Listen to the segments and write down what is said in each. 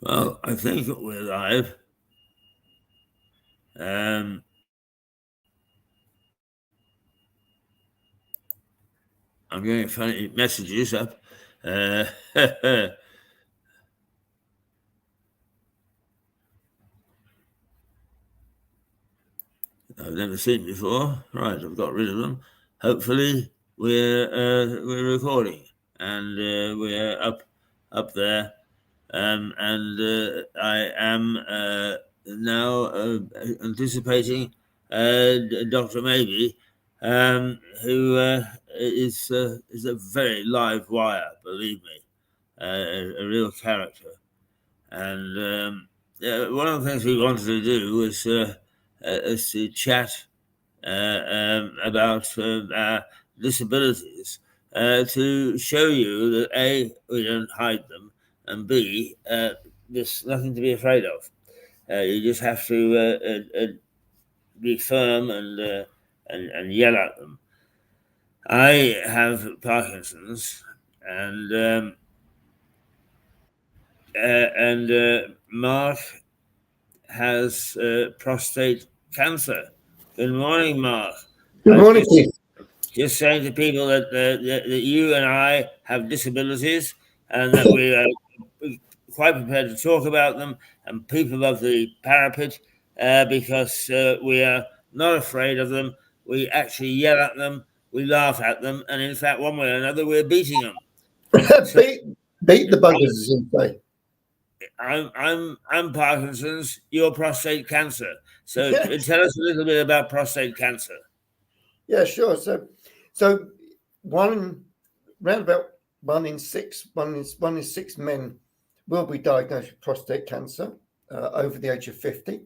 Well, I think we're live. I'm getting funny messages up. I've never seen before. Right, I've got rid of them. Hopefully, we're recording and we're up there. And I am now anticipating Dr. Mabey, who is a very live wire, believe me, a real character. And one of the things we wanted to do is to chat about our disabilities, to show you that A, we don't hide them, and B, there's nothing to be afraid of. You just have to be firm and yell at them. I have Parkinson's, and Mark has prostate cancer. Good morning, Mark. Good morning, Keith. Just saying to people that you and I have disabilities and that we are quite prepared to talk about them and peep above the parapet because we are not afraid of them. We actually yell at them, we laugh at them, and in fact, one way or another, we're beating them. So, beat the buggers, as you say. I'm Parkinson's. You're prostate cancer. So tell us a little bit about prostate cancer. Yeah, sure. So round about one in six men will be diagnosed with prostate cancer over the age of 50,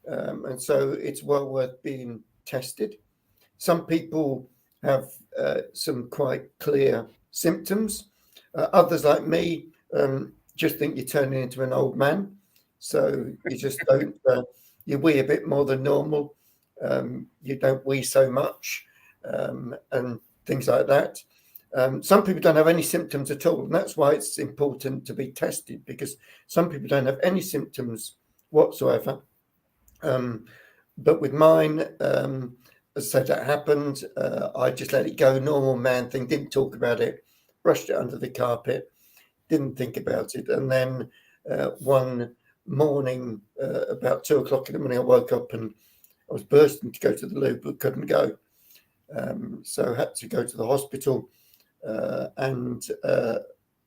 and so it's well worth being tested. Some people have some quite clear symptoms. Others, like me, just think you're turning into an old man. So you just don't, you wee a bit more than normal. You don't wee so much, and things like that. Some people don't have any symptoms at all. And that's why it's important to be tested, because some people don't have any symptoms whatsoever. But with mine, as I said, that happened. I just let it go, normal man thing, didn't talk about it, brushed it under the carpet, didn't think about it. And then one morning, about 2 o'clock in the morning, I woke up and I was bursting to go to the loo, but couldn't go. So I had to go to the hospital and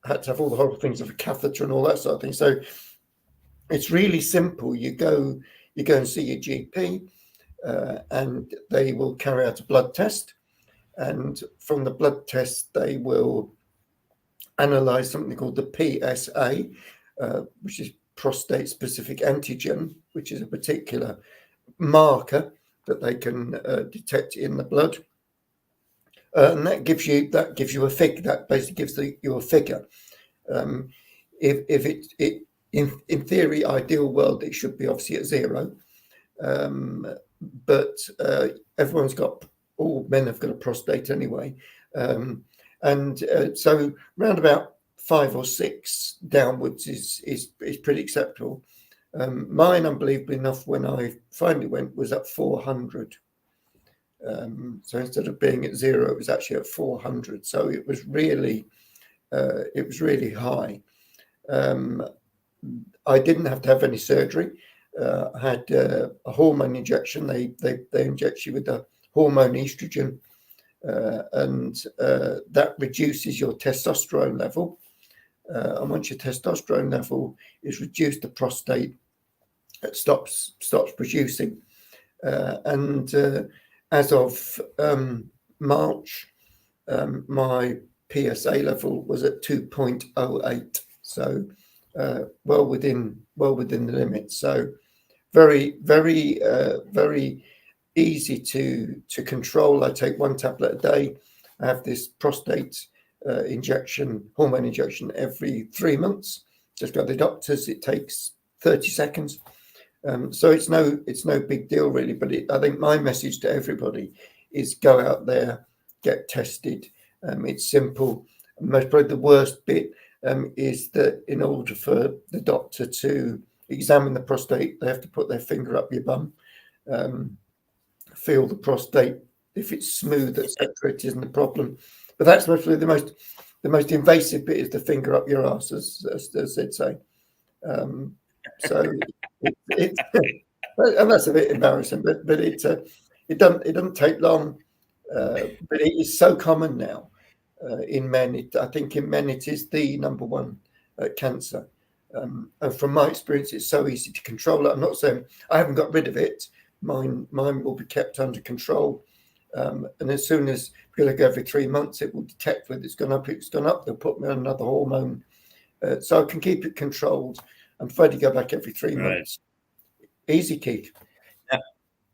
had to have all the horrible things of a catheter and all that sort of thing. So it's really simple. You go and see your GP, and they will carry out a blood test. And from the blood test, they will analyze something called the PSA, which is prostate specific antigen, which is a particular marker that they can detect in the blood. And that gives you a figure. That basically gives you a figure. If it in theory, ideal world, it should be obviously at 0. But all men have got a prostate anyway. So round about 5 or 6 downwards is pretty acceptable. Mine, unbelievably enough, when I finally went, was at 400. So instead of being at 0, it was actually at 400. So it was really high. I didn't have to have any surgery. I had a hormone injection. They inject you with the hormone estrogen, and that reduces your testosterone level. And once your testosterone level is reduced, the prostate stops producing. And as of March, my PSA level was at 2.08. So well within the limits. So very easy to control. I take 1 tablet a day. I have this prostate hormone injection every 3 months. Just go to the doctors. It takes 30 seconds. So it's no big deal really. But I think my message to everybody is go out there, get tested. It's simple. Most probably the worst bit is that in order for the doctor to examine the prostate, they have to put their finger up your bum, feel the prostate. If it's smooth, etc., it isn't a problem. But that's mostly the most invasive bit is the finger up your arse, as they'd say. So and that's a bit embarrassing, but it doesn't take long. But it is so common now in men. I think in men it is the number one cancer. And from my experience, it's so easy to control it. I'm not saying I haven't got rid of it. Mine will be kept under control. And as soon as, because I go every 3 months, it will detect whether it's gone up. It's gone up. They'll put me on another hormone, so I can keep it controlled. I'm afraid to go back every 3 months. Easy, Keith.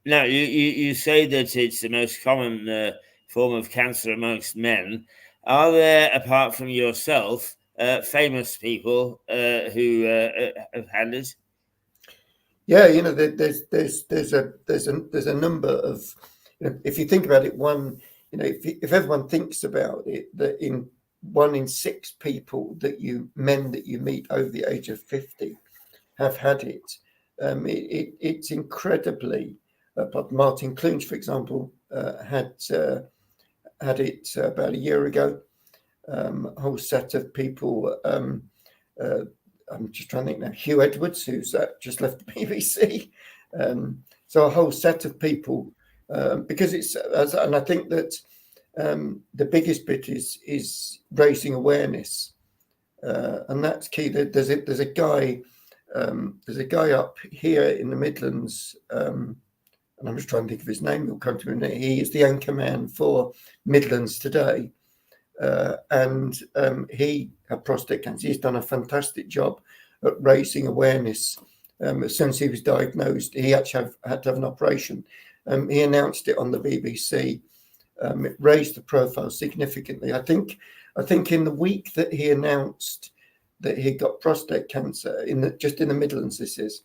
Now, you say that it's the most common form of cancer amongst men. Are there, apart from yourself, famous people who have had it? Yeah, there's a number of, if you think about it, if everyone thinks about it, that in 1 in 6 people men that you meet over the age of 50 have had it. It's incredibly. Martin Clunes, for example, had it about a year ago. A whole set of people. I'm just trying to think now. Hugh Edwards, who's just left the BBC. So a whole set of people, because and I think that the biggest bit is raising awareness, and that's key. There's a guy up here in the Midlands, and I'm just trying to think of his name. He'll come to me. He is the anchor man for Midlands Today. And he had prostate cancer. He's done a fantastic job at raising awareness. As soon as he was diagnosed, he actually had to have an operation. He announced it on the BBC. It raised the profile significantly. I think in the week that he announced that he got prostate cancer, just in the Midlands, this is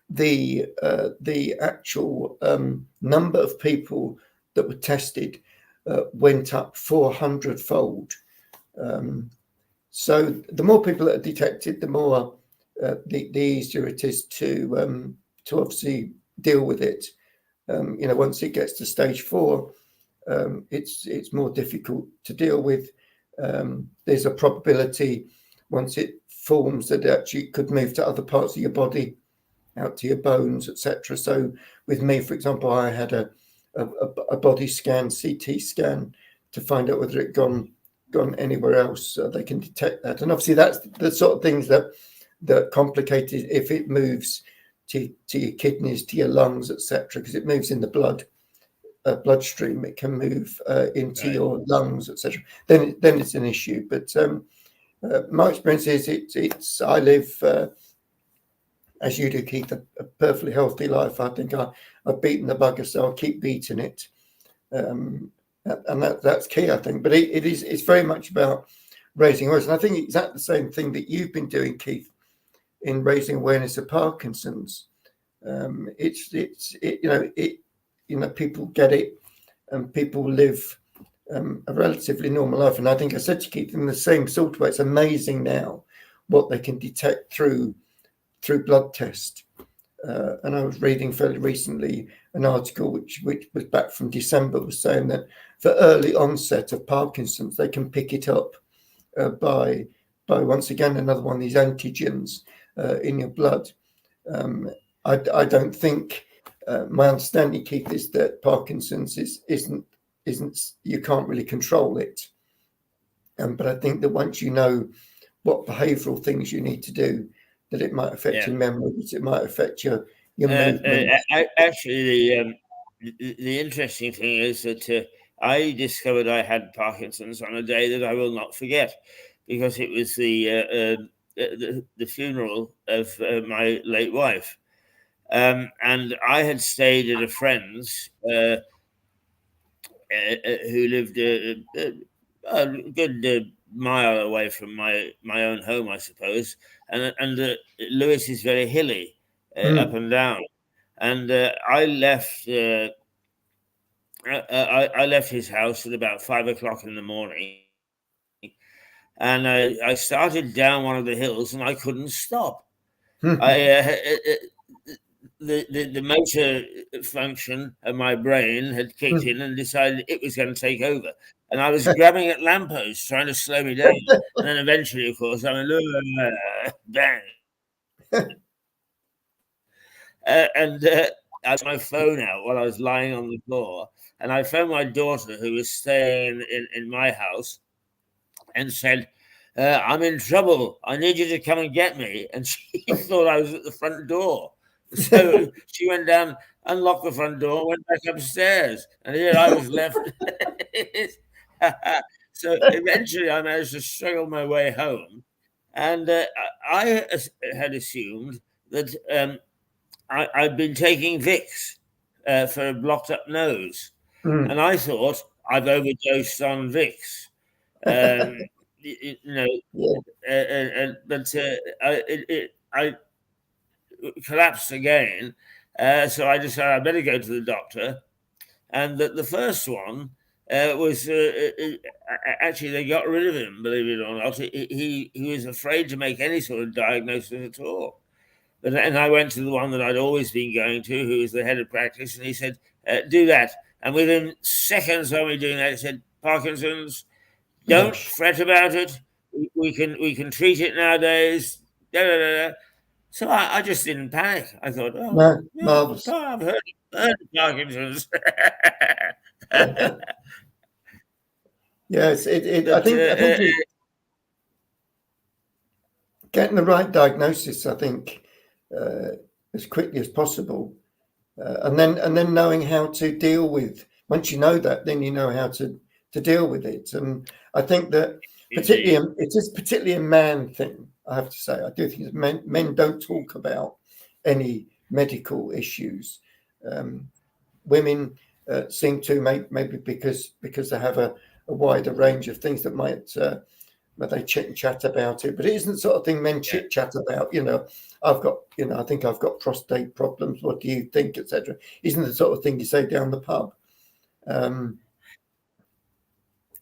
the actual number of people that were tested went up 400-fold. So the more people that are detected, the more the easier it is to obviously deal with it. Once it gets to stage 4, it's more difficult to deal with. There's a probability once it forms that it actually could move to other parts of your body, out to your bones, etc. So with me, for example, I had a body scan, CT scan, to find out whether it gone anywhere else. So they can detect that, and obviously that's the sort of things that complicate it if it moves to your kidneys, to your lungs, etc. Because it moves in the bloodstream, it can move into your lungs, etc. Then it's an issue. But my experience is it's I live. As you do, Keith, a perfectly healthy life. I think I've beaten the bugger, so I'll keep beating it, and that's key, I think. But it's very much about raising awareness, and I think exactly the same thing that you've been doing, Keith, in raising awareness of Parkinson's. People get it, and people live a relatively normal life. And I think I said to Keith in the same sort of way, it's amazing now what they can detect through blood test. And I was reading fairly recently an article which was back from December, was saying that for early onset of Parkinson's, they can pick it up by once again another one of these antigens in your blood. I don't think my understanding, Keith, is that Parkinson's isn't you can't really control it. But I think that once you know what behavioural things you need to do, that it might affect your memories, it might affect your movement. Actually, the interesting thing is that I discovered I had Parkinson's on a day that I will not forget, because it was the funeral of my late wife, and I had stayed at a friend's who lived a good mile away from my own home, I suppose. And Lewis is very hilly, up and down. And I left. I left his house at about 5 o'clock in the morning, and I started down one of the hills, and I couldn't stop. Hmm. The motor function of my brain had kicked in and decided it was going to take over. And I was grabbing at lampposts, trying to slow me down. And then eventually, of course, I went, bang. And I took my phone out while I was lying on the floor. And I phoned my daughter, who was staying in my house, and said, I'm in trouble. I need you to come and get me. And she thought I was at the front door. So she went down, unlocked the front door, went back upstairs. And here I was left. So eventually I managed to struggle my way home. And I had assumed that I'd been taking Vicks for a blocked up nose. And I thought I've overdosed on Vicks. You know, but I collapsed again. So I decided I better go to the doctor. And the first one was actually they got rid of him, believe it or not. He was afraid to make any sort of diagnosis at all. And I went to the one that I'd always been going to, who was the head of practice, and he said, do that. And within seconds of me doing that, he said, Parkinson's, don't fret about it. We can treat it nowadays. Da, da, da, da. So I just didn't panic. I thought, oh, marvelous. I've heard of Parkinson's. Yes, I think getting the right diagnosis, I think, as quickly as possible, and then knowing how to deal with. Once you know that, then you know how to deal with it. And I think that it is particularly a man thing. I have to say, I do think men don't talk about any medical issues. Women seem to, maybe because they have a wider range of things that might. But they chit and chat about it, but it isn't the sort of thing men chit chat about. I've got, I think I've got prostate problems. What do you think, etc. Isn't the sort of thing you say down the pub.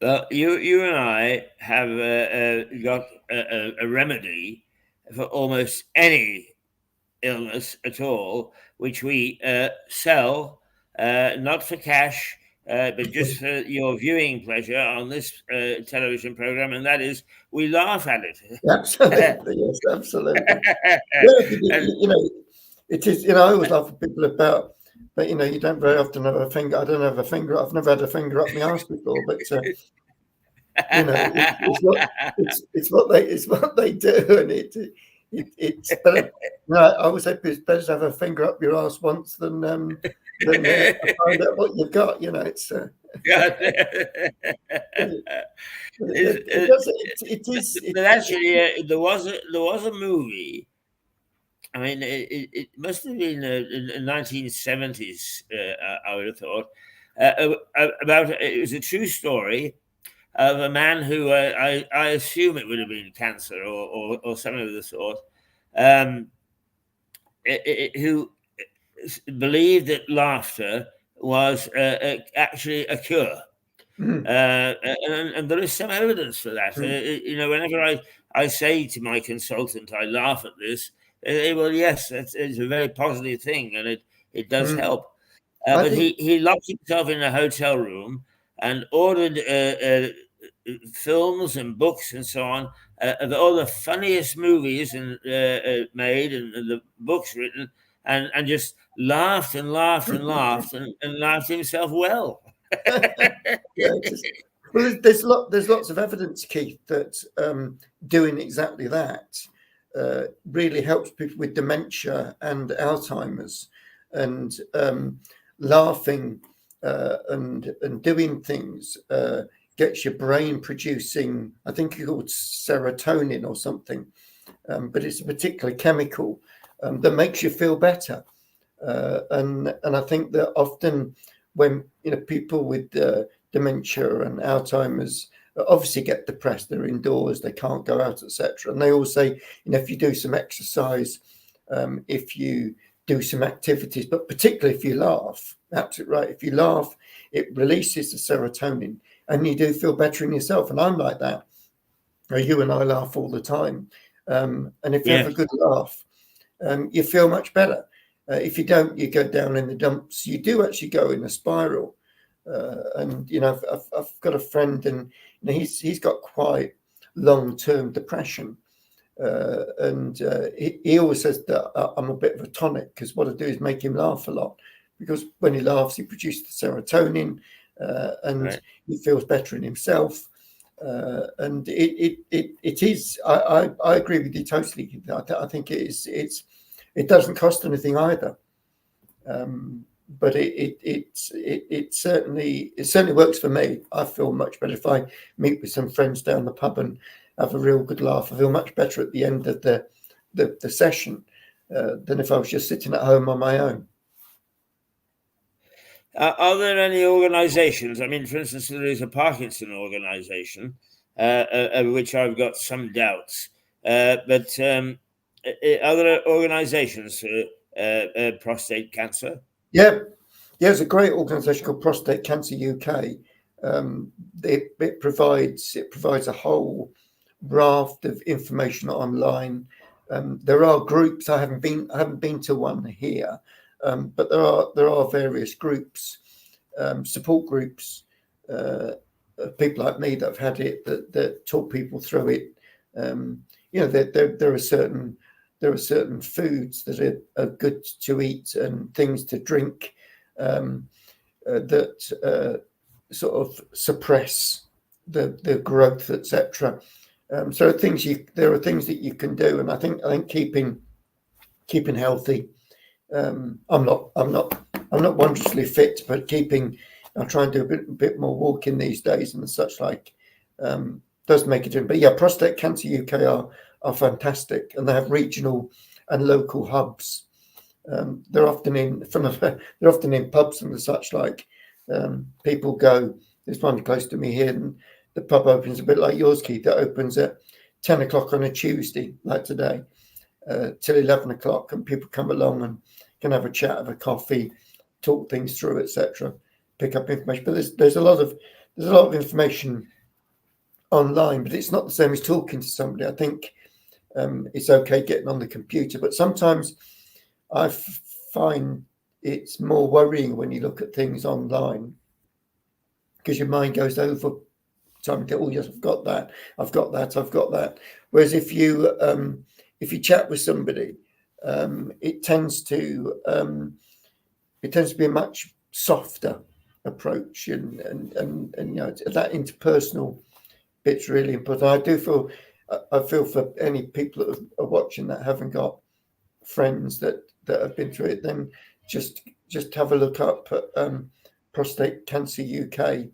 Well, you and I have got a remedy for almost any illness at all, which we sell, not for cash, but just for your viewing pleasure on this television program, and that is we laugh at it. Absolutely, yes, absolutely. It is. I always laugh at people about, but you don't very often have a finger. I don't have a finger. I've never had a finger up my arse before, but it's what they do, and it's better. I always say it's better to have a finger up your arse once than find out what you've got. It's. It is. But actually, there was a movie. I mean, it must have been in the 1970s. I would have thought about it was a true story of a man who I assume it would have been cancer or something of the sort, who believed that laughter was actually a cure. And there is some evidence for that. Whenever I say to my consultant, I laugh at this, they well, yes, it's a very positive thing, and it does help. But he locked himself in a hotel room and ordered films and books and so on of all the funniest movies made and the books written, and just laughed and laughed and laughed and laughed himself well. Well, there's lots of evidence, Keith, that doing exactly that really helps people with dementia and Alzheimer's, and laughing and doing things gets your brain producing, I think it's called serotonin or something, but it's a particular chemical that makes you feel better. And I think that often when people with dementia and Alzheimer's obviously get depressed, they're indoors, they can't go out, etc. And they all say, if you do some exercise, if you do some activities, but particularly if you laugh, absolutely right. If you laugh, it releases the serotonin, and you do feel better in yourself. And I'm like that. You and I laugh all the time, and if you have Yeah. a good laugh, you feel much better. If you don't, you go down in the dumps. You do actually go in a spiral. And I've got a friend, and he's got quite long-term depression, and he always says that I'm a bit of a tonic, because what I do is make him laugh a lot, because when he laughs, he produces the serotonin, and Right. he feels better in himself. And it is. I agree with you totally. I think it doesn't cost anything either. Um, but it certainly works for me. I feel much better if I meet with some friends down the pub and have a real good laugh. I feel much better at the end of the session than if I was just sitting at home on my own. Are there any organizations? I mean, for instance, there is a Parkinson organization, of which I've got some doubts. But other organizations for prostate cancer? Yeah, there's a great organisation called Prostate Cancer UK. It provides a whole raft of information online. There are groups. I haven't been to one here, but there are various groups, support groups, people like me that have had it, that talk people through it. There are certain foods that are good to eat and things to drink, that sort of suppress the growth, etc. So there are things that you can do, and I think keeping healthy. I'm not wondrously fit, but I try and do a bit more walking these days and such like. Does make a difference. But yeah, Prostate Cancer UK are fantastic, and they have regional and local hubs. They're often in pubs and such like. People go. There's one close to me here, and the pub opens a bit like yours, Keith. It opens at 10 o'clock on a Tuesday, like today, till 11 o'clock, and people come along and can have a chat, have a coffee, talk things through, etc. Pick up information. But there's a lot of information online, but it's not the same as talking to somebody. I think it's okay getting on the computer, but sometimes I find it's more worrying when you look at things online, because your mind goes over time and go, oh yes, I've got that, I've got that, I've got that. Whereas if you chat with somebody, it tends to be a much softer approach, and that interpersonal bit's really important. I feel for any people that are watching that haven't got friends that have been through it, then just have a look up at Prostate Cancer UK,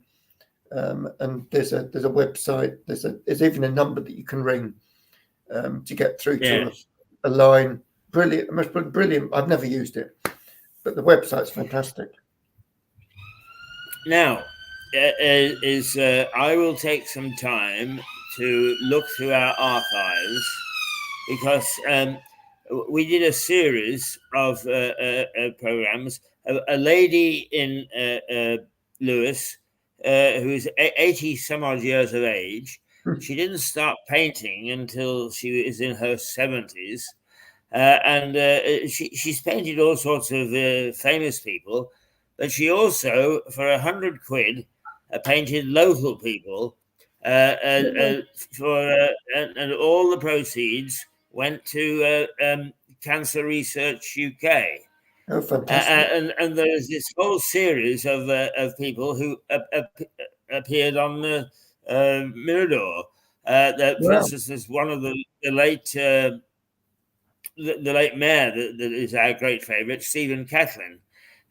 and there's a website. There's even a number that you can ring to get through to Yes. a line. Brilliant. I've never used it, but the website's fantastic. Now, I will take some time to look through our archives, because we did a series of programs. A lady in Lewis, who's 80 some odd years of age. She didn't start painting until she was in her 70s. And she's painted all sorts of famous people, but she also, for 100 quid, painted local people, and all the proceeds went to Cancer Research UK. Oh, fantastic! And there is this whole series of people who appeared on the Mirador. For Wow. instance, there's one of the late the late mayor that is our great favourite, Stephen Catlin.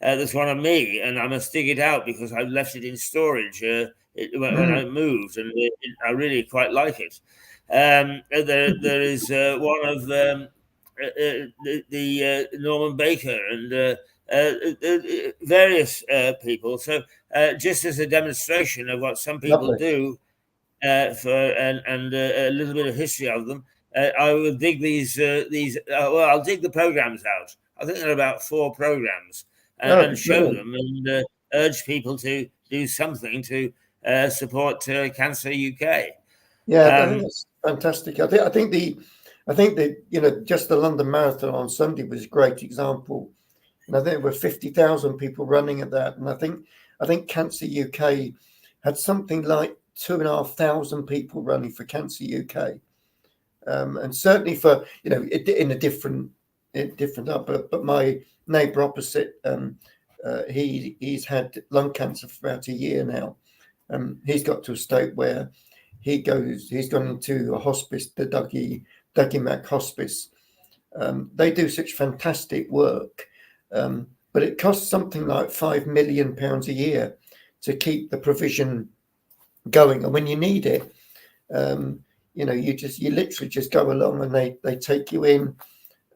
There's one of me, and I must dig it out because I left it in storage when I moved, and I really quite like it. There is one of the Norman Baker and various people. So just as a demonstration of what some people Lovely. do, and a little bit of history of them. I will dig I'll dig the programs out. I think there are about 4 programs, and show Brilliant. them, and urge people to do something to support Cancer UK. Yeah, I think Um, fantastic. I think that just the London Marathon on Sunday was a great example. And I think there were 50,000 people running at that. And I think Cancer UK had something like 2,500 people running for Cancer UK. And certainly for, in a different, but my neighbour opposite, he's had lung cancer for about a year now. He's got to a state where he's gone into a hospice, the Dougie Mac Hospice. They do such fantastic work, but it costs something like £5 million a year to keep the provision going. And when you need it, you literally just go along and they take you in,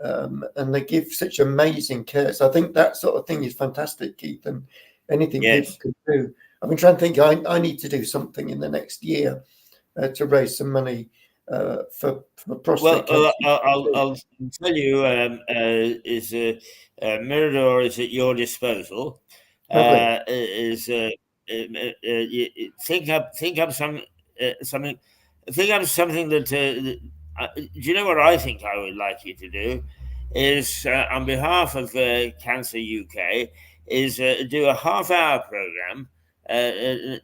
and they give such amazing care. So I think that sort of thing is fantastic, Keith, and anything people can do. I've been trying to think. I need to do something in the next year to raise some money for prostate cancer. I'll tell you, Mirador is at your disposal. Think up something. Think up something that. Do you know what I think I would like you to do? Is on behalf of Cancer UK, is do a half-hour program,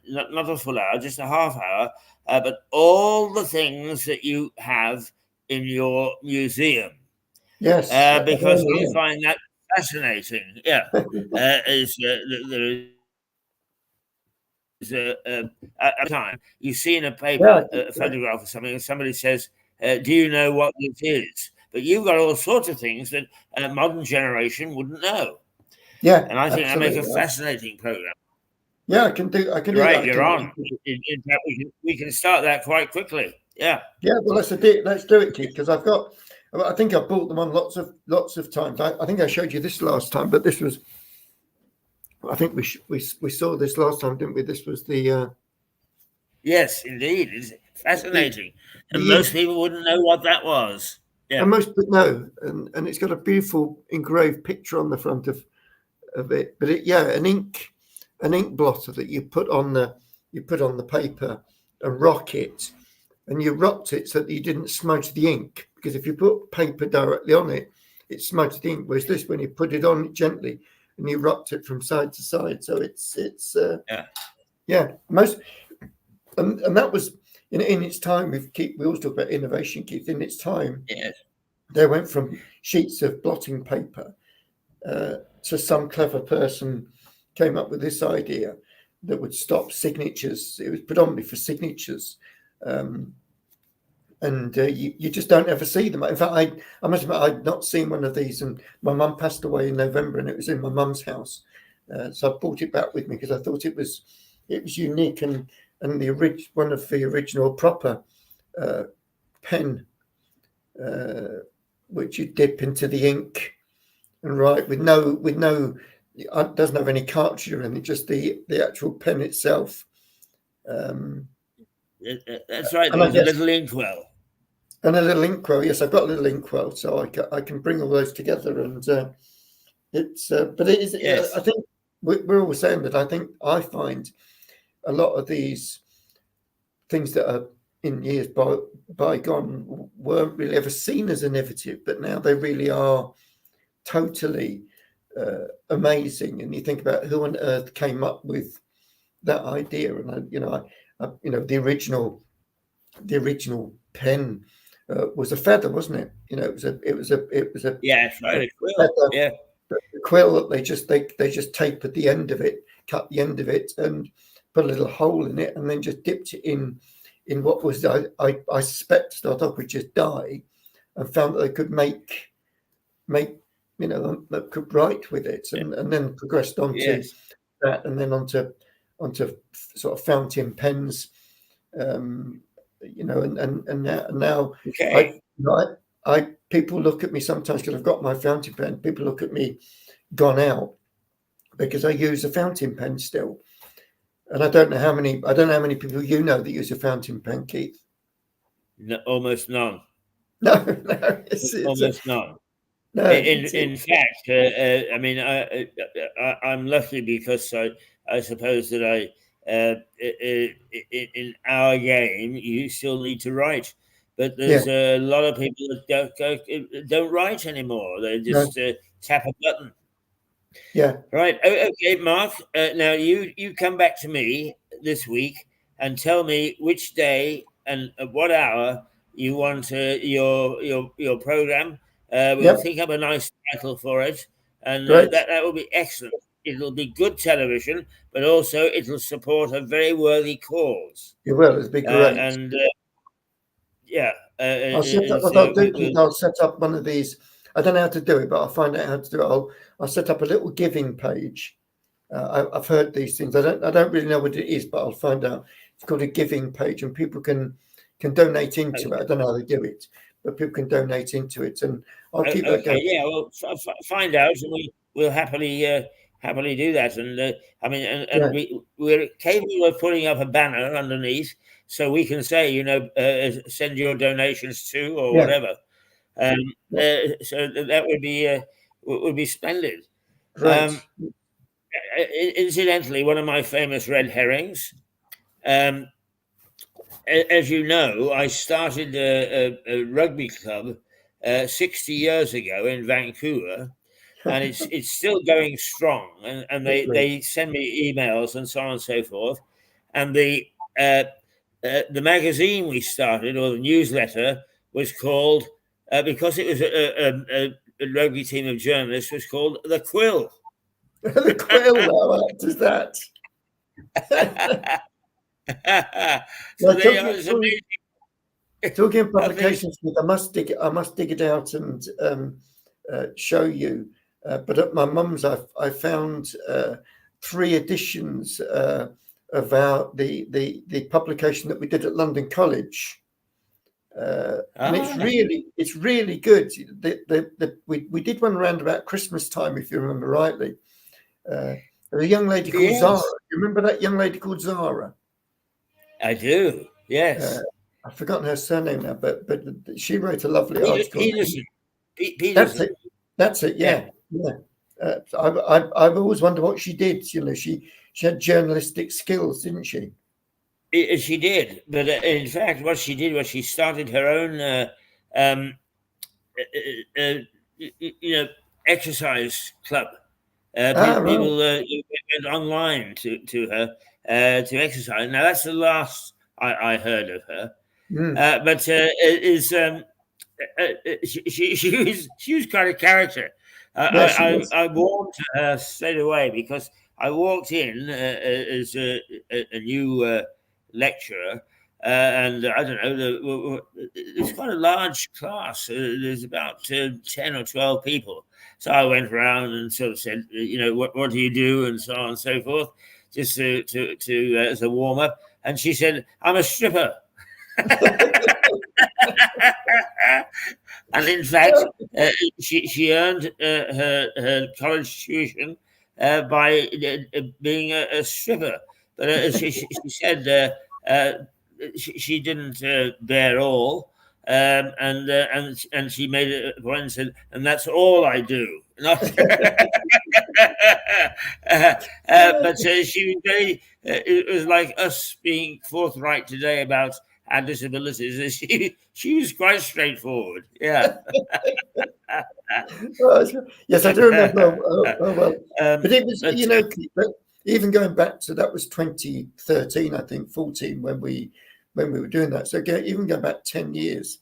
not a full hour, just a half hour, but all the things that you have in your museum. Yes, because I find that fascinating. Yeah, there is at a time you see in a paper a photograph of something, and somebody says, "Do you know what this is?" But you've got all sorts of things that a modern generation wouldn't know. Yeah, and I think that makes a fascinating program. Yeah, I can do Right, that. You're on. In fact, we can start that quite quickly. Yeah. Yeah. Well, let's do it, Keith, because I think I've bought them on lots of times. I think I showed you this last time, but this was. I think we saw this last time, didn't we? This was the. Yes, indeed, it's fascinating, and most people wouldn't know what that was. Yeah, and most people know, and it's got a beautiful engraved picture on the front of it. But an ink blotter that you put on the paper and rock it, and you rocked it so that you didn't smudge the ink, because if you put paper directly on it, it smudged the ink. Whereas this, when you put it on gently and you rocked it from side to side, so it's most, and that was in its time. We always talk about innovation, Keith. In its time, they went from sheets of blotting paper to some clever person came up with this idea that would stop signatures. It was predominantly for signatures. And you just don't ever see them. In fact, I must admit, I'd not seen one of these, and my mum passed away in November, and it was in my mum's house. So I brought it back with me because I thought it was unique, and one of the original proper pen, which you dip into the ink and write with no. It doesn't have any cartridge or anything, just the actual pen itself. That's right. There's a little inkwell. And a little inkwell. Yes, I've got a little inkwell, so I can bring all those together, and it's. But it is. Yes. I think we're all saying that. I find a lot of these things that are in years bygone weren't really ever seen as innovative, but now they really are totally amazing. And you think about who on earth came up with that idea, and the original pen was a feather, wasn't it? It was a yes, right, a quill. Yeah, the quill that they just tapered the end of it, cut the end of it, and put a little hole in it, and then just dipped it in what was I suspect to start off with just dye, and found that they could make that could write with it, and then progressed on to that, and then onto sort of fountain pens, and now I people look at me sometimes because I've got my fountain pen. People look at me gone out because I use a fountain pen still, and I don't know how many people you know that use a fountain pen, Keith. No, almost none. No, it's almost none. No, in fact, I mean, I'm lucky because I suppose that in our game you still need to write, but Yeah. there's a lot of people that don't write anymore. They No. just tap a button. Yeah. Right. Okay, Mark. Now you come back to me this week and tell me which day and at what hour you want your program. We'll Yep. think up a nice title for it, and Great. that will be excellent. It'll be good television, but also it'll support a very worthy cause. You will. It'd be great. And yeah, I'll set up what I'll do, Keith. I'll set up one of these. I don't know how to do it, but I'll find out how to do it. I'll set up a little giving page. I've heard these things. I don't really know what it is, but I'll find out. It's called a giving page, and people can donate into it. I don't know how they do it, but people can donate into it, and I'll keep that Okay, going. yeah, well, find out, and we'll happily do that. And I mean, and Yeah. we're capable of putting up a banner underneath, so we can say, send your donations to or Yeah. whatever. Um, Yeah. so that would be splendid. Um, Great. Incidentally, one of my famous red herrings. Um, as you know, I started a rugby club 60 years ago in Vancouver, and it's still going strong. And Lovely. they send me emails and so on and so forth. And the magazine we started, or the newsletter, was called, because it was a rugby team of journalists, was called The Quill. The quill. What is that? So Well, they are, it's amazing talking how things. publications, I must dig it out and show you. But at my mum's, I found 3 editions of the publication that we did at London College, and it's really good. We did one around about Christmas time, if you remember rightly. There was a young lady called Zara. Yes, You remember that young lady called Zara? I do. Yes. I've forgotten her surname now, but she wrote a lovely article. Peterson. That's Peterson. it. That's it. Yeah. Yeah, yeah. I've always wondered what she did. You know, she had journalistic skills, didn't she? She did. But in fact, what she did was she started her own, um, uh, uh, exercise club. Right. People went online to her to exercise. Now, that's the last I heard of her. Mm. But she was quite a character. Yeah, she was. I warmed to her straight away because I walked in as a new lecturer, and I don't know, it's quite a large class. There's about 10 or 12 people. So I went around and sort of said, what do you do, and so on and so forth, just to as a warm up. And she said, I'm a stripper. And in fact, she earned her college tuition by being a stripper. But she said she didn't bear all, and she made it a point and said, and that's all I do. Not, but she was very. It was like us being forthright today about our disabilities. She was quite straightforward. Yeah. Yes, I do remember. Well, but it was, But but even going back to that was 2013, I think 14 when we were doing that. So even going back 10 years,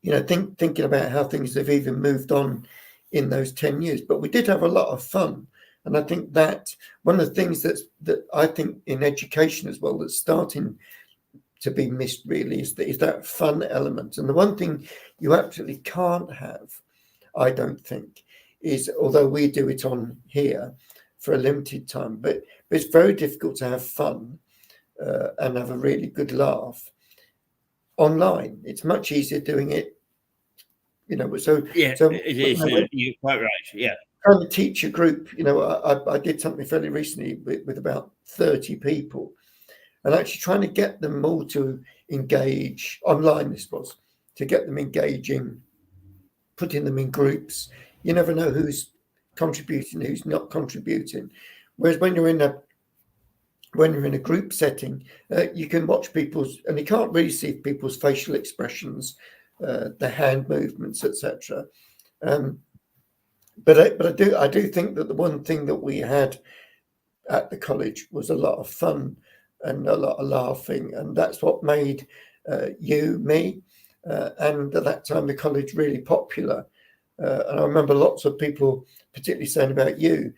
thinking about how things have even moved on in those 10 years. But we did have a lot of fun. And I think that one of the things that I think in education as well that's starting to be missed really is that fun element. And the one thing you absolutely can't have, I don't think, is, although we do it on here for a limited time, but it's very difficult to have fun and have a really good laugh online. It's much easier doing it, yeah, so it is. You're quite right. Yeah. trying to teach a group, I did something fairly recently with about 30 people, and actually trying to get them all to engage online. This was to get them engaging, putting them in groups. You never know who's contributing, who's not contributing. Whereas when you're in when you're in a group setting, you can watch people's, and you can't really see people's facial expressions, the hand movements, etc. But I do think that the one thing that we had at the college was a lot of fun and a lot of laughing, and that's what made me, and at that time the college really popular. And I remember lots of people, particularly saying about you,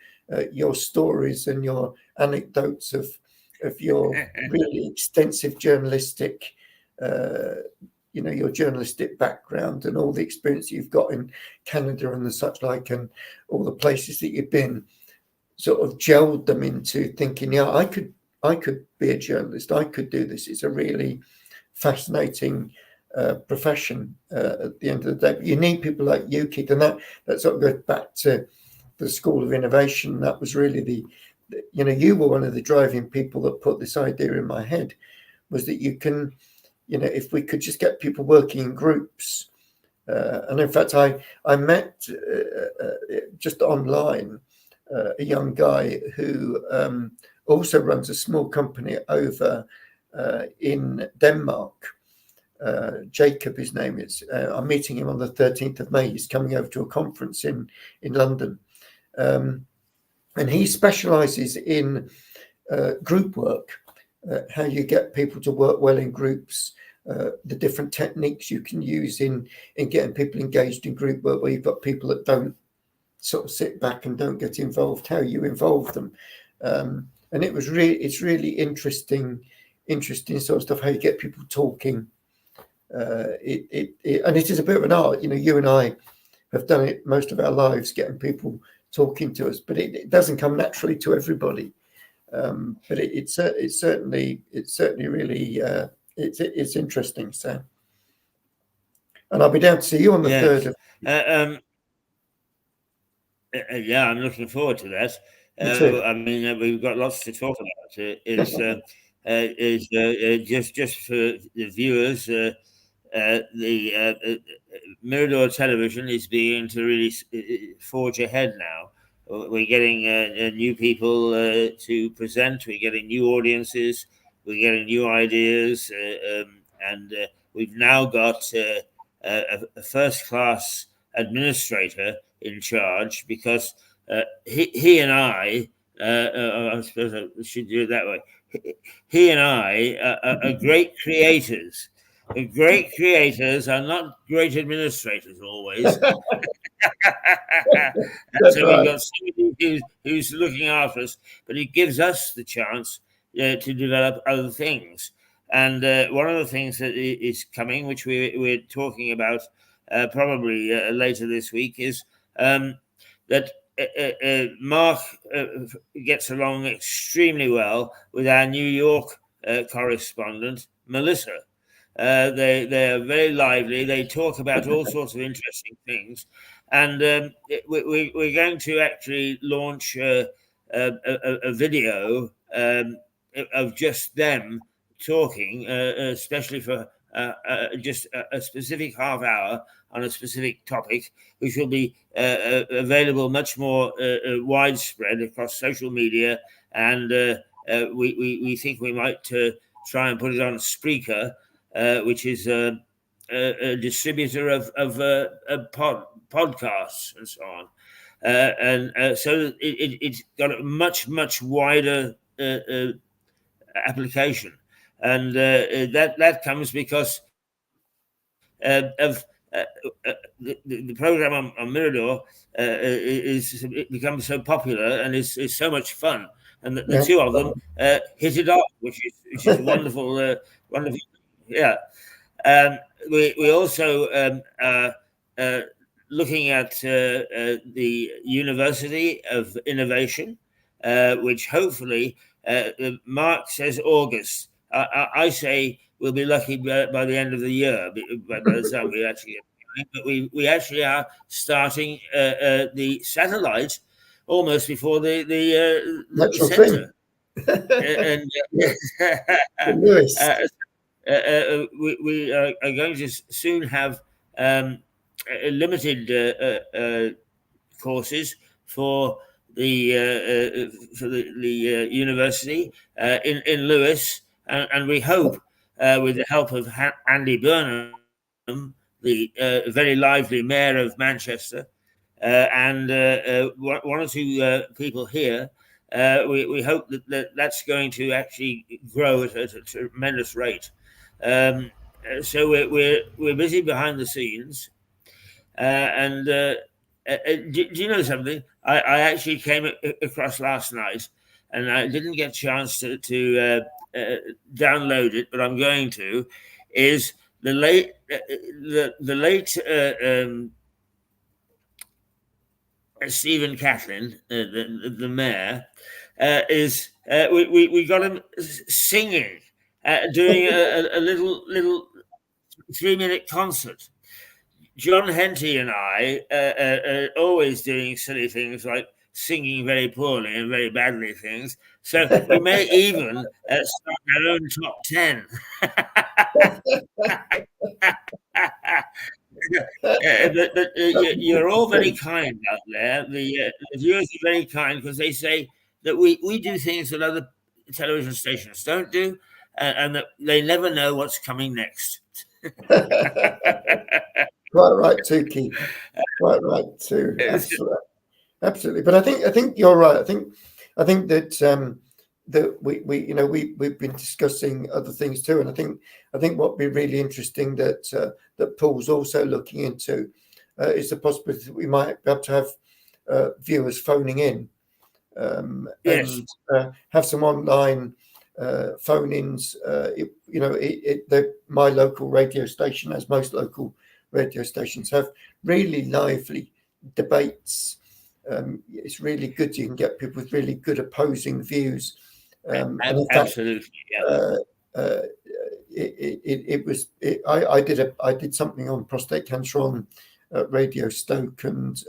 your stories and your anecdotes of your really extensive journalistic, uh, your journalistic background and all the experience you've got in Canada and the such like, and all the places that you've been, sort of gelled them into thinking, yeah, I could be a journalist. I could do this. It's a really fascinating profession at the end of the day. But you need people like you, Keith, and that sort of goes back to the School of Innovation. That was really you were one of the driving people that put this idea in my head, was that you can, if we could just get people working in groups. And in fact, I met just online a young guy who also runs a small company over in Denmark. Jacob, his name is. I'm meeting him on the 13th of May. He's coming over to a conference in London. And he specialises in group work, how you get people to work well in groups, the different techniques you can use in getting people engaged in group work, where you've got people that don't sort of sit back and don't get involved, how you involve them. And it's really interesting sort of stuff, how you get people talking. And it is a bit of an art. You and I have done it most of our lives, getting people talking to us, but it doesn't come naturally to everybody. But it's certainly really it's interesting. So, and I'll be down to see you on the 3rd of. Yeah, I'm looking forward to that. Me too. I mean, we've got lots to talk about. Just for the viewers, the Mirador Television is beginning to really forge ahead now. We're getting new people to present. We're getting new audiences. We're getting new ideas, and we've now got a first-class administrator in charge, because he and I suppose I should do it that way. He and I are great creators. Great creators are not great administrators always. That's So we've right. got somebody who's looking after us, but it gives us the chance to develop other things. And one of the things that is coming, which we're talking about probably later this week, is that Mark gets along extremely well with our New York correspondent, Melissa. They are very lively. They talk about all sorts of interesting things, and we're going to actually launch a video of just them talking, especially for just a specific half hour on a specific topic, which will be available much more widespread across social media, and we think we might try and put it on Spreaker, which is a distributor of podcasts and so on. And so it's got a much wider application. And that comes because of the program on Mirador is it becomes so popular and is so much fun, and the Yeah. two of them hit it off, which is wonderful, wonderful. Yeah. We also looking at the University of Innovation, which hopefully Mark says August. I say we'll be lucky by the end of the year, by the time we actually get going. But we actually are starting the satellite almost before the Natural thing. center. And Lewis. we are going to soon have limited courses for the university in Lewis, and we hope, with the help of Andy Burnham, the very lively mayor of Manchester, and one or two people here, we hope that's going to actually grow at a tremendous rate. So we're busy behind the scenes, and do you know something? I actually came across last night, and I didn't get a chance download it, but I'm going to. Is the late Stephen Catlin, the mayor, is we got him singing, doing a little 3-minute concert. John Henty and I are always doing silly things like singing very poorly and very badly things. So we may even start our own top 10. But you're all very kind out there. The viewers are very kind because they say that we do things that other television stations don't do, and that they never know what's coming next. Quite right too, Keith. Quite right too. Absolutely, absolutely. But I think you're right. I think that we've been discussing other things too, and I think what would be really interesting that Paul's also looking into is the possibility that we might be able to have viewers phoning in, Yes. and have some online phone-ins. My local radio station, as most local radio stations have, really lively debates. It's really good. You can get people with really good opposing views. And in fact, Absolutely, yeah. I did something on prostate cancer on Radio Stoke, and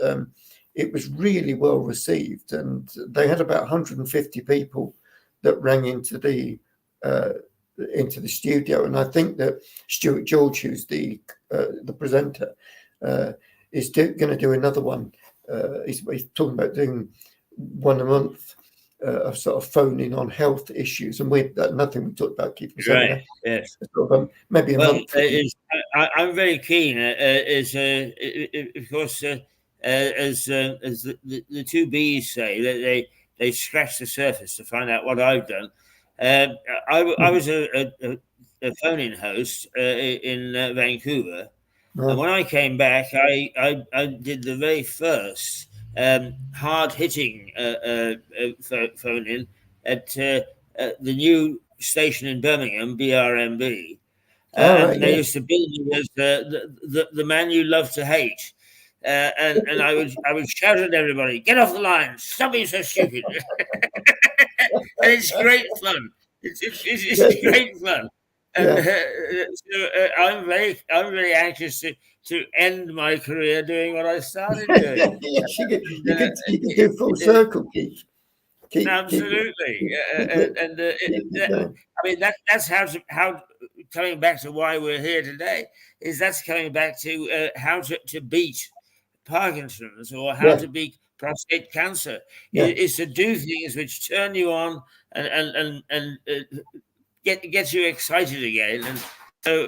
it was really well received. And they had about 150 people that rang into the studio. And I think that Stuart George, who's the presenter, is going to do another one. He's talking about doing one a month of sort of phoning on health issues, and nothing we talked about, keeping Right. Yes. sort of, maybe a month. I'm very keen. Of course, as the two bees say, that they scratch the surface to find out what I've done. I was a phone-in host in Vancouver, and when I came back, I did the very first hard-hitting phone-in at the new station in Birmingham, BRMB. And they used to bill me as the man you love to hate. And I would shout at everybody, "Get off the line! Stop being so stupid!" And it's great fun. It's great fun. And so I'm very anxious to end my career doing what I started doing. Yes, you could do full circle, Keith. Absolutely, I mean that's how coming back to why we're here today is that's coming back to how to beat Parkinson's or how to beat prostate cancer is to do things which turn you on and get you excited again. And so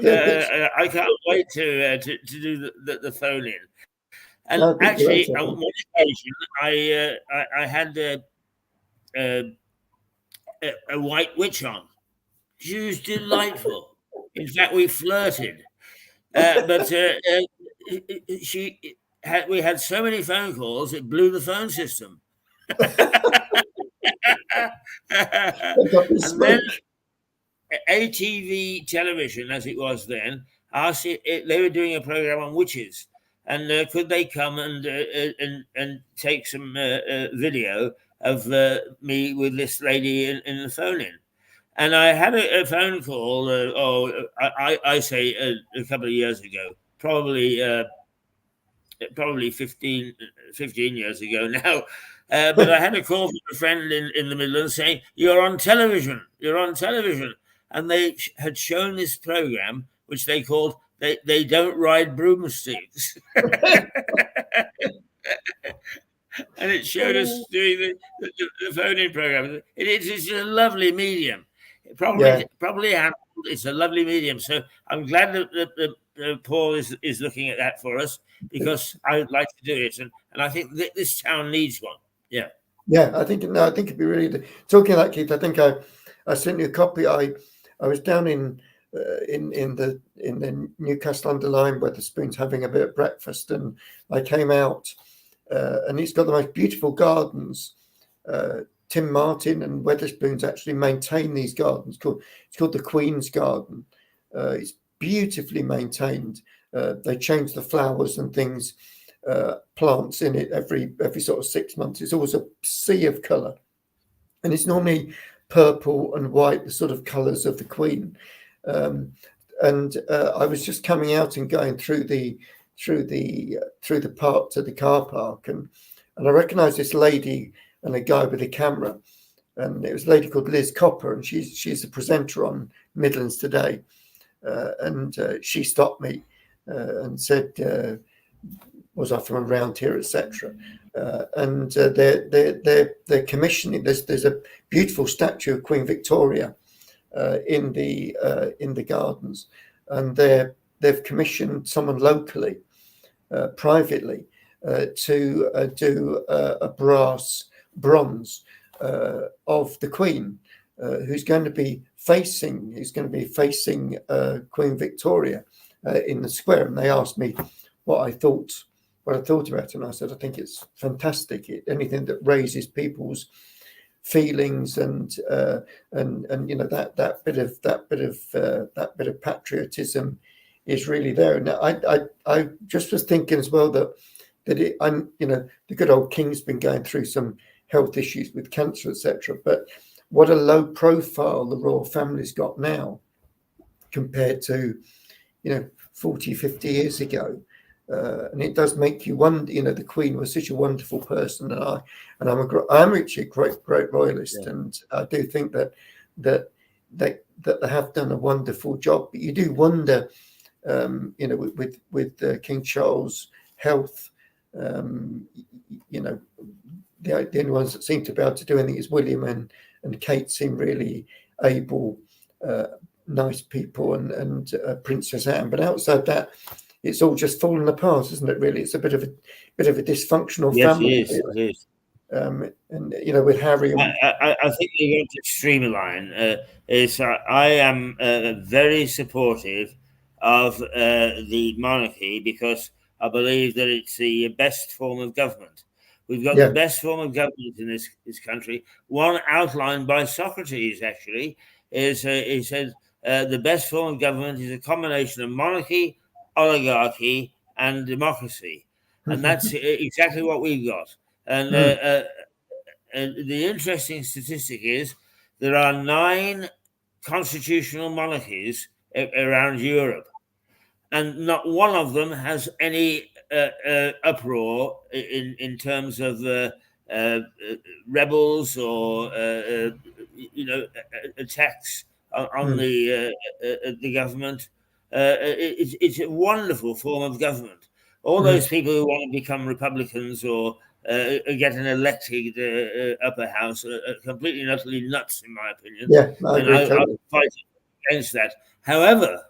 I can't wait to do the phone in. And actually, on one occasion, I had a white witch on. She was delightful. In fact, we flirted, but we had so many phone calls it blew the phone system. And then ATV television, as it was then, asked they were doing a program on witches, and could they come and take some video of me with this lady in the phone in. And I had a phone call. I say a couple of years ago, probably 15 years ago now. But I had a call from a friend in the Midlands saying, "You're on television. You're on television," and they had shown this program which they called "They Don't Ride Broomsticks." and it showed us doing the phone-in program. It's a lovely medium. Yeah, Probably it's a lovely medium. So I'm glad that Paul is looking at that for us, because I would like to do it, and I think that this town needs one. Yeah. yeah. I think no, I think it'd be really talking of that, Keith. I think I sent you a copy. I was down in the Newcastle under Lyme where the Spoon's having a bit of breakfast, and I came out, and it's got the most beautiful gardens. Tim Martin and Weatherspoons actually maintain these gardens. It's called the Queen's Garden. It's beautifully maintained. They change the flowers and things, plants in it every sort of 6 months. It's always a sea of colour, and it's normally purple and white, the sort of colours of the Queen. And I was just coming out and going through the park to the car park, and I recognised this lady and a guy with a camera, and it was a lady called Liz Copper, and she's a presenter on Midlands Today, and she stopped me and said, was I from around here, etc. And they're commissioning. There's a beautiful statue of Queen Victoria in the gardens, and they've commissioned someone locally, privately, to do a bronze of the Queen, who's going to be facing Queen Victoria in the square. And they asked me what I thought about it, and I said I think it's fantastic. Anything that raises people's feelings and you know that bit of patriotism is really there. And I just was thinking as well that I'm the good old King's been going through some health issues with cancer, etc. But what a low profile the royal family's got now compared to 40, 50 years ago. And it does make you wonder. The Queen was such a wonderful person, and I'm actually a great royalist, yeah. And I do think that they have done a wonderful job. But you do wonder, with King Charles' health, the only ones that seem to be able to do anything is William and Kate. Seem really able, nice people, and Princess Anne. But outside that, it's all just fallen apart, isn't it? Really, it's a bit of a dysfunctional family. Yes, it is. And with Harry, I think you're going to streamline. I am very supportive of the monarchy, because I believe that it's the best form of government. We've got the best form of government in this country. One outlined by Socrates, actually, is he said the best form of government is a combination of monarchy, oligarchy, and democracy, and that's exactly what we've got. And the interesting statistic is there are 9 constitutional monarchies around Europe, and not one of them has any uproar in terms of rebels or attacks on the government. It's a wonderful form of government. All those people who want to become Republicans or get an elected upper house are completely and utterly nuts, in my opinion. Yeah, I agree totally. I'll fight against that. However,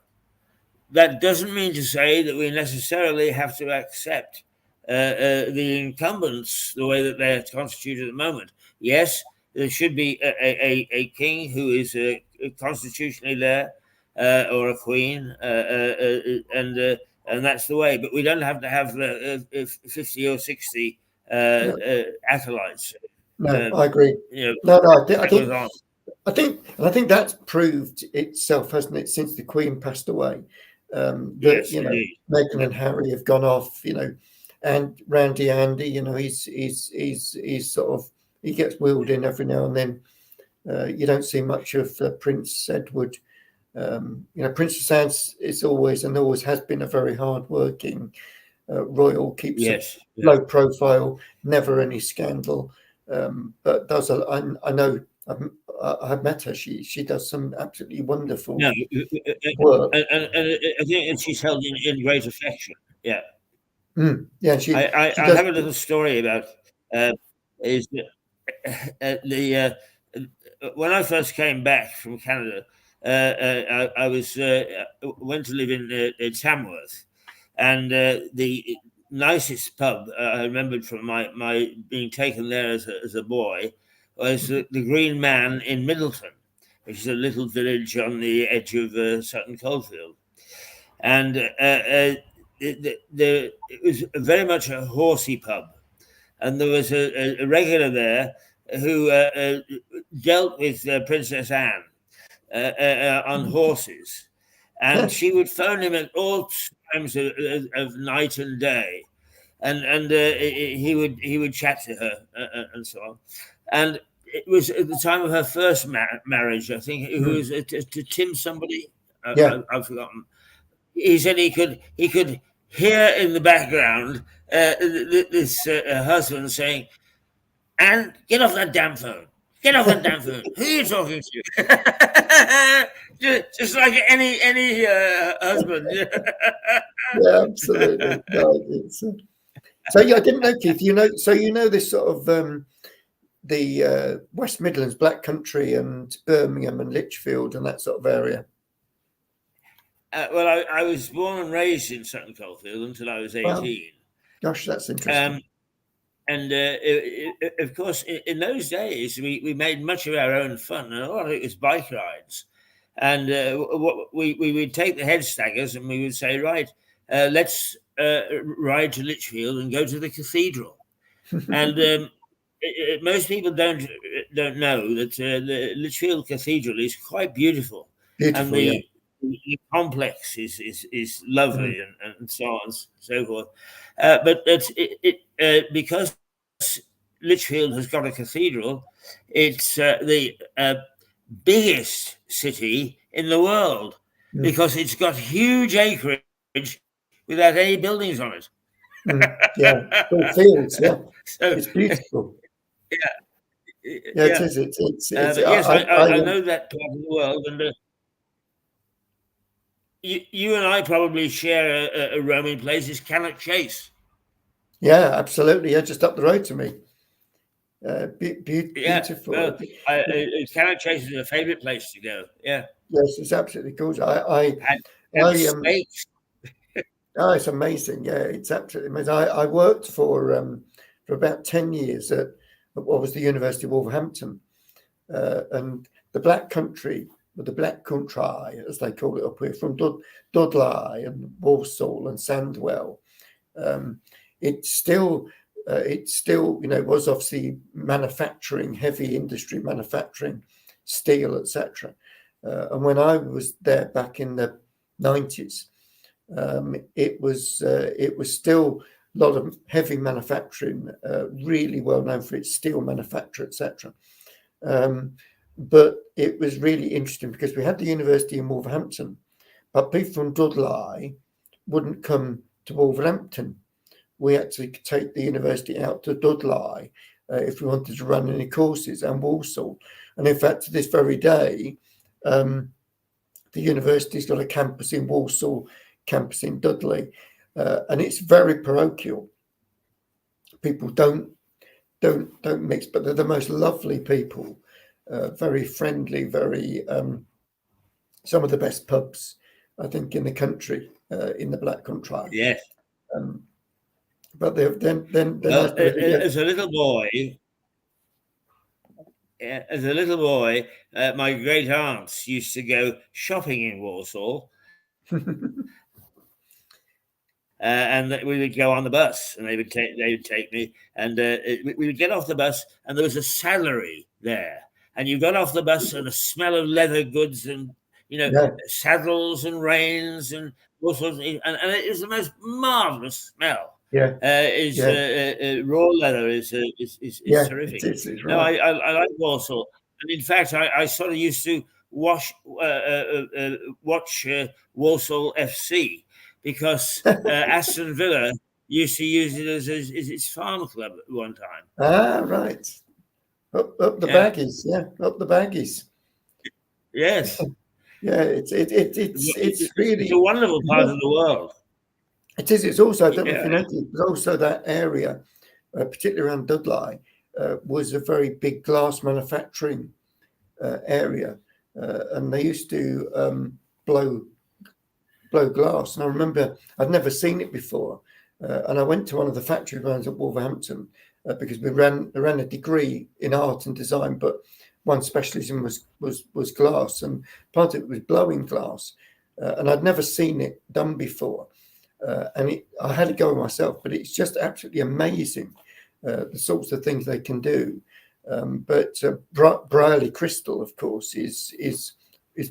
that doesn't mean to say that we necessarily have to accept the incumbents the way that they're constituted at the moment. Yes, there should be a king who is constitutionally there, or a queen, and that's the way. But we don't have to have 50 or 60 acolytes. No, I agree. I think that's proved itself, hasn't it, since the Queen passed away? Yes, Meghan and Harry have gone off, and Randy Andy, he's sort of, he gets wheeled in every now and then. You don't see much of Prince Edward. Princess Anne is always and always has been a very hard-working royal, keeps low profile, never any scandal, but does I know. I've met her. She does some absolutely wonderful work, and she's held in great affection. Yeah, yeah. I have a little story about uh, is the when I first came back from Canada, I was went to live in Tamworth, and the nicest pub I remembered from my being taken there as a boy was the Green Man in Middleton, which is a little village on the edge of Sutton Coldfield, and it was very much a horsey pub, and there was a regular there who dealt with Princess Anne on horses, and she would phone him at all times of night and day, and he would chat to her and so on, and it was at the time of her first marriage, I think, who was to Tim somebody. Yeah. I've forgotten. He said he could hear in the background this husband saying, "And get off that damn phone. Get off that damn phone. Who are you talking to?" Just like any husband. Yeah, absolutely. No, it's, so yeah, I didn't know, Keith. So you know this sort of the West Midlands, Black Country, and Birmingham and Lichfield and that sort of area. Well, I was born and raised in Sutton Coldfield until I was 18. Wow. Gosh, that's interesting. And of course, in those days, we made much of our own fun, and a lot of it was bike rides. And we would take the head staggers and we would say, right, let's ride to Lichfield and go to the cathedral. And most people don't know that the Lichfield Cathedral is quite beautiful, and Beautiful, yeah. the complex is lovely, and so on and so forth. But because Lichfield has got a cathedral, it's the biggest city in the world because it's got huge acreage without any buildings on it. Yeah, full fields. Yeah, So, it's beautiful. yeah, Yeah, it is. It's but yes, I know that part of the world, and you and I probably share a roaming place is Cannock Chase. yeah, absolutely. Yeah, just up the road to me. Yeah, Beautiful. well, Cannock Chase is a favourite place to go. Yeah, Yes, it's absolutely gorgeous. I had steaks. Oh, it's amazing. Yeah, it's absolutely amazing. I worked for about 10 years at what was the University of Wolverhampton, and the Black Country, or the Black Country, as they call it up here, from Dudley and Walsall and Sandwell. It's still, was obviously manufacturing, heavy industry manufacturing, steel, etc. And when I was there back in the 90s, it was still a lot of heavy manufacturing, really well known for its steel manufacture, etc. But it was really interesting because we had the university in Wolverhampton, but people from Dudley wouldn't come to Wolverhampton. We had to take the university out to Dudley if we wanted to run any courses, and Walsall. And in fact, to this very day, the university's got a campus in Walsall, campus in Dudley, and it's very parochial. People don't mix, but they're the most lovely people, very friendly, very some of the best pubs I think in the country, in the Black Country. Yes. But they're well, as a little boy, my great aunts used to go shopping in Walsall. And we would go on the bus, and they would take me, and we would get off the bus, and there was a saddlery there, and you got off the bus, and a smell of leather goods, and saddles and reins and all sorts, and it was the most marvelous smell. Yeah, raw leather is terrific. It's right. No, I like Walsall, and in fact, I sort of used to watch Walsall FC. Because Aston Villa used to use it as its farm club at one time. Ah, right. Up the baggies, up the baggies. Yes. Yeah, it's really it's a wonderful part of the world. It is. It's also, I don't know if you noticed, it's also that area particularly around Dudley, was a very big glass manufacturing area, and they used to blow glass. And I remember I'd never seen it before, and I went to one of the factory grounds at Wolverhampton because we ran a degree in art and design, but one specialism was glass, and part of it was blowing glass, and I'd never seen it done before, and I had to go myself, but it's just absolutely amazing the sorts of things they can do. But Brierley Crystal, of course, is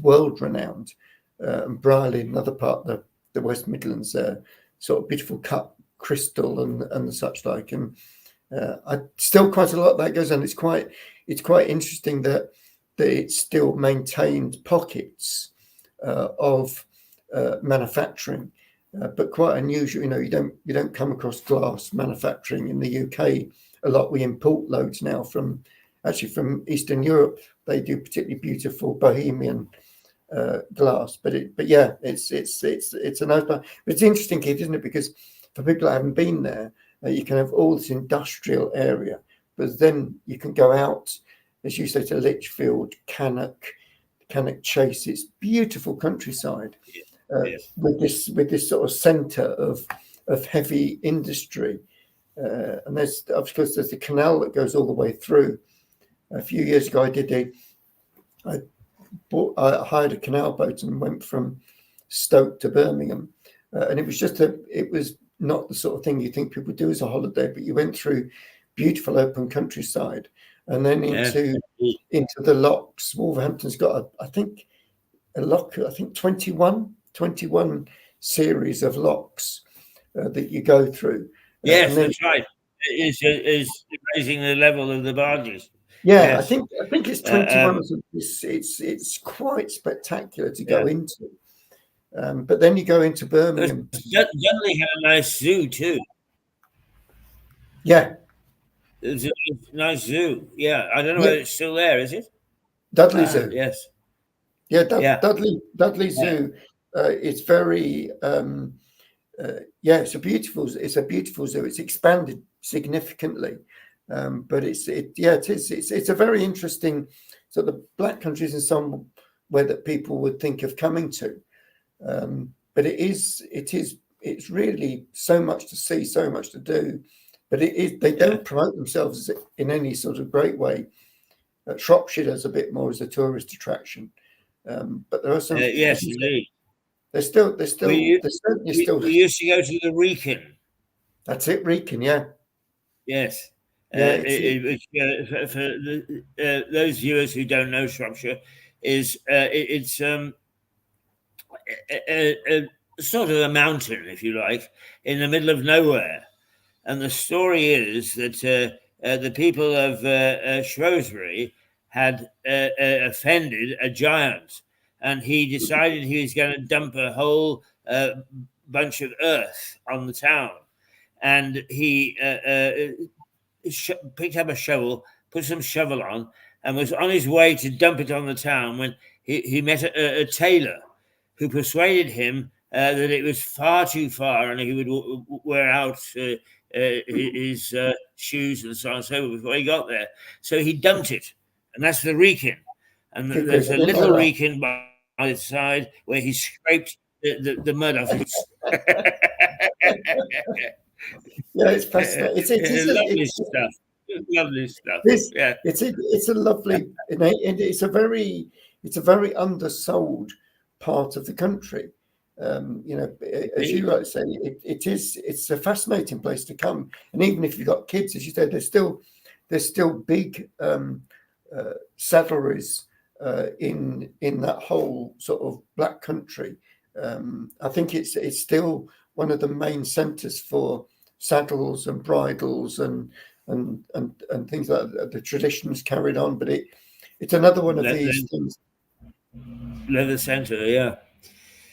world renowned. And Brierley, another part of the West Midlands, sort of beautiful cut crystal and such like. And I still quite a lot that goes on. It's quite interesting that it still maintained pockets of manufacturing, but quite unusual. You don't come across glass manufacturing in the UK a lot. We import loads now from Eastern Europe. They do particularly beautiful Bohemian glass, but yeah, it's a nice part. But it's interesting, Keith, isn't it? Because for people that haven't been there, you can have all this industrial area, but then you can go out, as you say, to Lichfield, Cannock Chase. It's beautiful countryside. Yes. with this sort of centre of heavy industry, and there's of course there's the canal that goes all the way through. A few years ago, I hired a canal boat and went from Stoke to Birmingham, and it was not the sort of thing you think people do as a holiday, but you went through beautiful open countryside and then into the locks. Wolverhampton's got I think 21 series of locks that you go through. Yes, that's right. Is raising the level of the barges. Yeah, yes. I think it's 21. It's quite spectacular to go into. But then you go into Birmingham. Dudley had a nice zoo too. Yeah. It's a nice zoo. Yeah, I don't know whether it's still there, is it? Dudley Zoo. Yes. Yeah, Dudley Zoo. It's very it's a beautiful zoo. It's expanded significantly, but it's a very interesting. So the Black Country is somewhere that people would think of coming to, but it's really so much to see, so much to do, but they don't promote themselves in any sort of great way. Shropshire does a bit more as a tourist attraction, but there are some. Yes, indeed. They're still. We used to go to the Wrekin. That's it, Wrekin. Yeah. Yes. For those viewers who don't know Shropshire, it's a sort of a mountain, if you like, in the middle of nowhere. And the story is that the people of Shrewsbury had offended a giant, and he decided he was going to dump a whole bunch of earth on the town. And he picked up a shovel, put some shovel on, and was on his way to dump it on the town when he met a tailor who persuaded him that it was far too far and he would wear out his shoes and so on and so forth before he got there. So he dumped it, and that's the Wrekin. And there's a little Wrekin by the side where he scraped the mud off it. Yeah, it's fascinating. It's lovely stuff. Lovely stuff. It's a lovely. It's a very undersold part of the country. As you like to say, it's a fascinating place to come. And even if you've got kids, as you said, there's still big saddleries in that whole sort of Black Country. I think it's still one of the main centres for saddles and bridles and things like that. The traditions carried on, but it's another one of these things. Leather centre, yeah.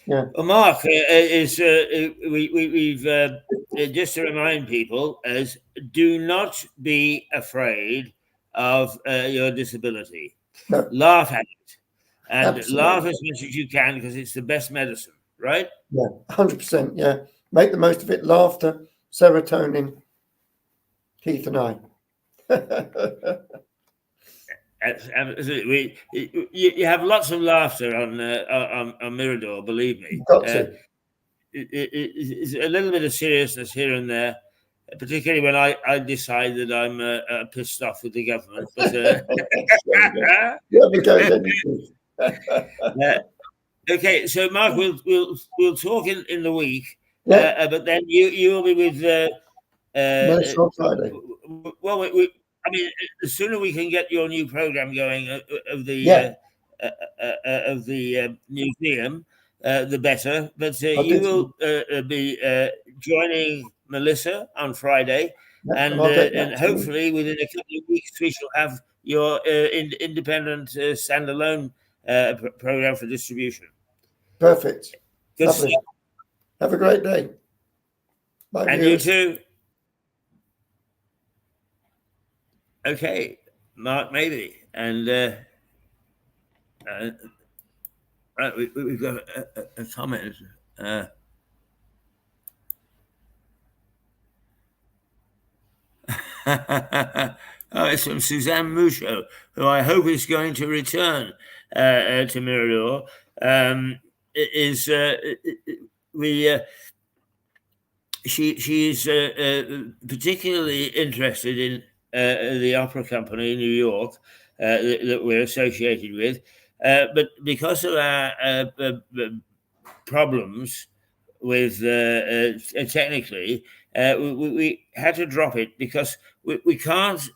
Yeah. Well, Mark, we've just to remind people, do not be afraid of your disability. No. Laugh at it, and Absolutely. laugh as much as you can because it's the best medicine, right? Yeah, 100%. Yeah, make the most of it. Laughter, serotonin. Keith and I. Absolutely. You have lots of laughter on Mirador, believe me. You've got to. It's a little bit of seriousness here and there, particularly when I decide that I'm pissed off with the government. But You have a go then, Keith. okay, so Mark, we'll talk in the week. Yeah, But then you will be with. Melissa on Friday. Well, I mean, the sooner we can get your new program going of Yeah, the museum, the better. But I'll you do some. will be joining Melissa on Friday, Yeah, and and I'll get back to you. hopefully within a couple of weeks we shall have your independent standalone program for distribution. Perfect. Good Lovely. stuff. Have a great day. Bye, And you viewers. too. Okay, Mark Mabey, and right, we've got a comment. Oh, it's from Suzanne Musho, who I hope is going to return to Mirador. Is we she's particularly interested in the opera company in New York that we're associated with, but because of our problems with technically, we had to drop it because we can't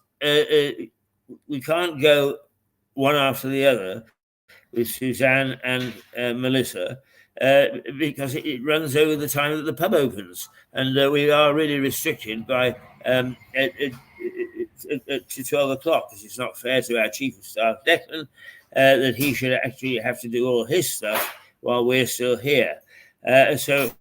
go one after the other with Suzanne and Melissa because it runs over the time that the pub opens, and we are really restricted by to 12 o'clock, because it's not fair to our chief of staff, Declan, that he should actually have to do all his stuff while we're still here. So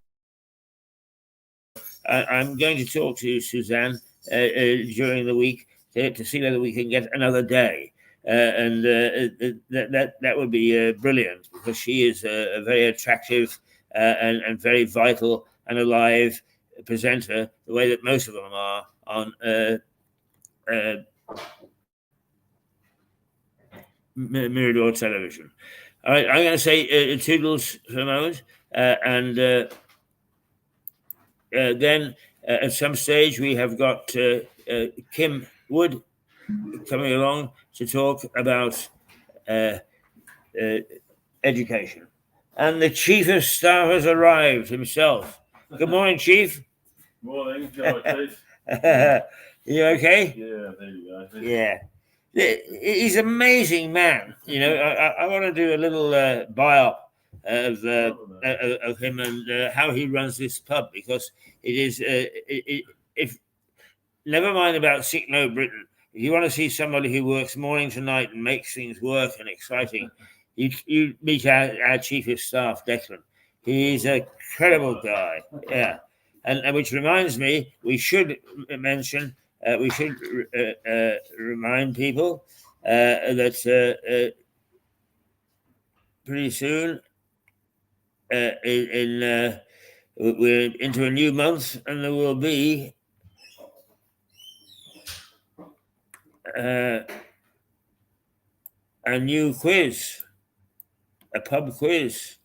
I'm going to talk to Suzanne during the week to see whether we can get another day. And that would be brilliant, because she is a very attractive and very vital and alive presenter, the way that most of them are on Mirador television. All right, I'm going to say toodles for a moment, and then at some stage we have got Kim Wood coming along to talk about education. And the chief of staff has arrived himself. Good morning, Chief. Morning, Chief. You okay? Yeah, there you go. Yeah. He's an amazing man. You know, I want to do a little biop of him and how he runs this pub, because it is, if never mind about Sick No Britain, if you want to see somebody who works morning to night and makes things work and exciting, you meet our chief of staff, Declan. He's a credible guy. Yeah. And which reminds me, we should mention, we should remind people that pretty soon we're into a new month, and there will be a new quiz, a pub quiz,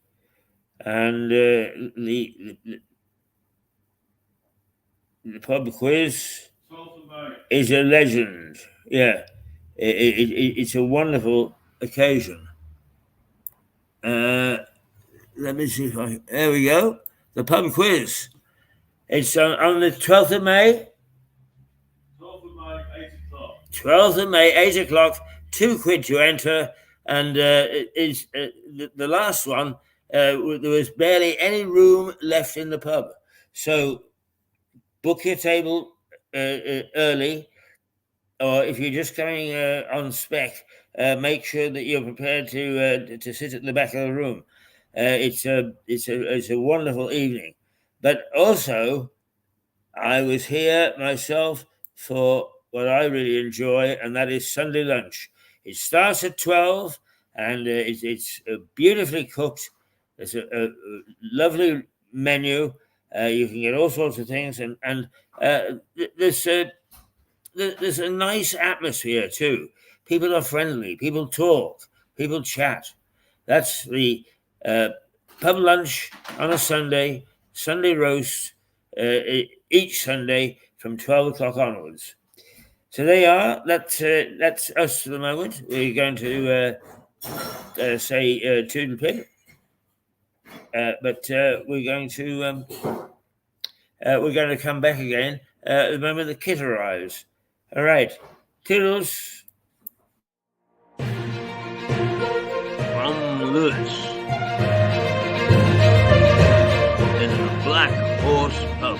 and the pub quiz is a legend. Yeah, it's a wonderful occasion. Let me see if there we go. The pub quiz. It's on the 12th of May. 12th of May, 8 o'clock. 12th of May, 8 o'clock, £2 to enter. And it's the last one, there was barely any room left in the pub. So book your table early, or if you're just coming on spec, make sure that you're prepared to sit at the back of the room. It's a wonderful evening. But also, I was here myself for what I really enjoy, and that is Sunday lunch. It starts at 12, and it's beautifully cooked. It's a lovely menu. You can get all sorts of things, and this there's a nice atmosphere too. People are friendly. People talk. People chat. That's the pub lunch on a Sunday, Sunday roast, each Sunday from 12 o'clock onwards. So they are. That's us for the moment. We're going to say toodle pip, but we're going to come back again at the moment the kit arrives. All right, toodles. From Lewis in the Black Horse Pub.